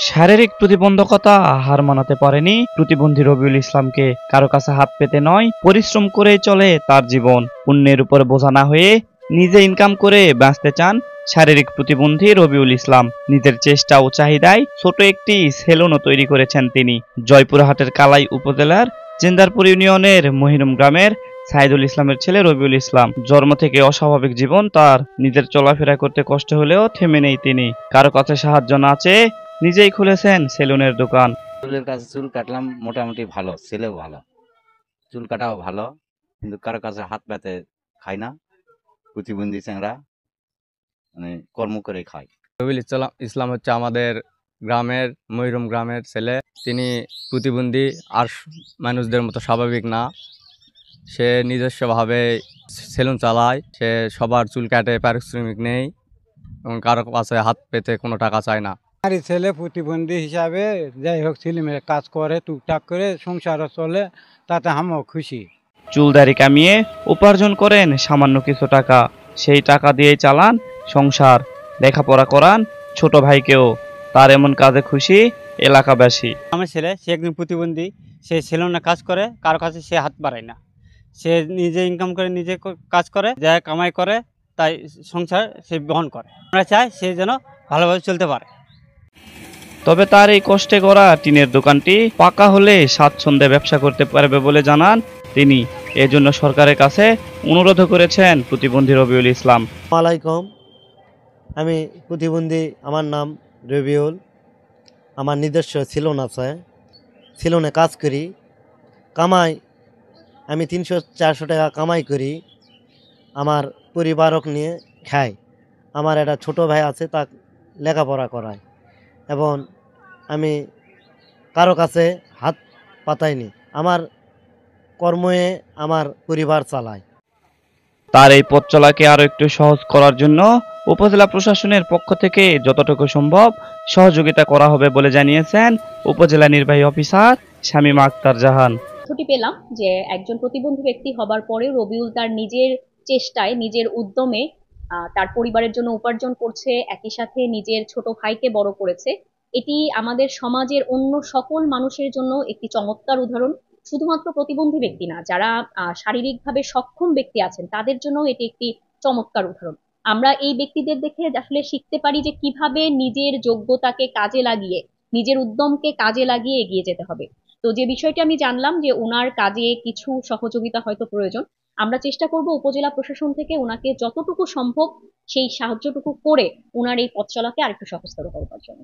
শারীরিক প্রতিবন্ধকতা হার মানাতে পারেনি প্রতিবন্ধী রবিউল ইসলামকে। কারো কাছে হাত পেতে নয়, পরিশ্রম করেই চলে তার জীবন। অন্যের উপরে বোঝা না হয়ে নিজে ইনকাম করে বাঁচতে চান শারীরিক প্রতিবন্ধী রবিউল ইসলাম। নিজের চেষ্টা ও চাহিদায় ছোট একটি সেলুনও তৈরি করেছেন তিনি। জয়পুরহাটের কালাই উপজেলার জিন্দারপুর ইউনিয়নের মহিরুম গ্রামের সাইদুল ইসলামের ছেলে রবিউল ইসলাম। জন্ম থেকে অস্বাভাবিক জীবন তার। নিজের চলাফেরা করতে কষ্ট হলেও থেমে নেই তিনি। কারো কাছে সাহায্য না চেয়ে নিজেই খুলেছেন সেলুনের দোকান। চুলের কাছে চুল কাটলাম, মোটামুটি ভালো, ছেলেও ভালো, চুল কাটাও ভালো, কিন্তু কারো কাছে হাত পাতে খাই না। প্রতিবন্ধী চ্যাংরা, মানে কর্ম করে খায়। রবিউল ইসলাম হচ্ছে আমাদের গ্রামের ময়ূরম গ্রামের ছেলে। তিনি প্রতিবন্ধী, আর মানুষদের মতো স্বাভাবিক না। সে নিজস্বভাবে সেলুন চালায়, সে সবার চুল কাটে, পারিশ্রমিক নেই এবং কারো কাছে হাত পেতে কোনো টাকা চায় না। আমার ছেলে প্রতিবন্ধী হিসাবে যাই হোক ছেলেমেয়ে কাজ করে, টুকটাক করে সংসারও চলে, তাতে আমিও খুশি। চুলদারি কামিয়ে উপার্জন করেন সামান্য কিছু টাকা। সেই টাকা দিয়েই চালান সংসার, লেখাপড়া করান ছোট ভাইকেও। তার এমন কাজে খুশি এলাকাবাসী। আমার ছেলে, সে একজন প্রতিবন্ধী, সে সেলুনে কাজ করে, কারো কাছে সে হাত বাড়ায় না। সে নিজে ইনকাম করে, নিজে কাজ করে, যা কামাই করে তাই সংসার সে বহন করে। আমরা চাই সে যেন ভালোভাবে চলতে পারে। তবে তার এই কষ্টে গড়া টিনের দোকানটি পাকা হলে স্বাচ্ছন্দ্যে ব্যবসা করতে পারবে বলে জানান তিনি। এজন্য সরকারের কাছে অনুরোধ করেছেন প্রতিবন্ধী রবিউল ইসলাম। আলাইকুম, আমি প্রতিবন্ধী, আমার নাম রবিউল। আমার নিজস্ব সেলুন আছে, সেলুনে কাজ করি, কামাই আমি 300-400 টাকা কামাই করি, আমার পরিবারক নিয়ে খাই। আমার একটা ছোট ভাই আছে, তা লেখাপড়া করায়, এবং আমি কারো কাছে হাত পাতাইনি। আমার কর্মে আমার পরিবার চালায়। তার এই পথ চলাকে আরো একটু সহজ করার জন্য উপজেলা প্রশাসনের পক্ষ থেকে যতটুকু সম্ভব সহযোগিতা করা হবে বলে জানিয়েছেন উপজেলা নির্বাহী অফিসার শামীমা আক্তার জাহান। ছুটি পেলাম যে একজন প্রতিবন্ধী ব্যক্তি হবার পরে রবিউল তার নিজের চেষ্টায়, নিজের উদ্যমে তার পরিবারের জন্য উপার্জন করছে, একই সাথে নিজের ছোট ভাইকে বড় করেছে। এটি আমাদের সমাজের অন্য সকল মানুষের জন্য একটি চমৎকার উদাহরণ। শুধুমাত্র প্রতিবন্ধী ব্যক্তি না, যারা শারীরিকভাবে সক্ষম ব্যক্তি আছেন তাদের জন্য এটি একটি চমৎকার উদাহরণ। আমরা এই ব্যক্তিদের দেখে আসলে শিখতে পারি যে কিভাবে নিজের যোগ্যতাকে কাজে লাগিয়ে, নিজের উদ্যমকে কাজে লাগিয়ে এগিয়ে যেতে হবে। তো যে বিষয়টি আমি জানলাম যে ওনার কাজে কিছু সহযোগিতা হয়তো প্রয়োজন, আমরা চেষ্টা করব উপজেলা প্রশাসন থেকে ওনাকে যতটুকু সম্ভব সেই সাহায্যটুকু করে ওনার এই পথ চলাকে আরেকটু সহজতর করবার জন্য।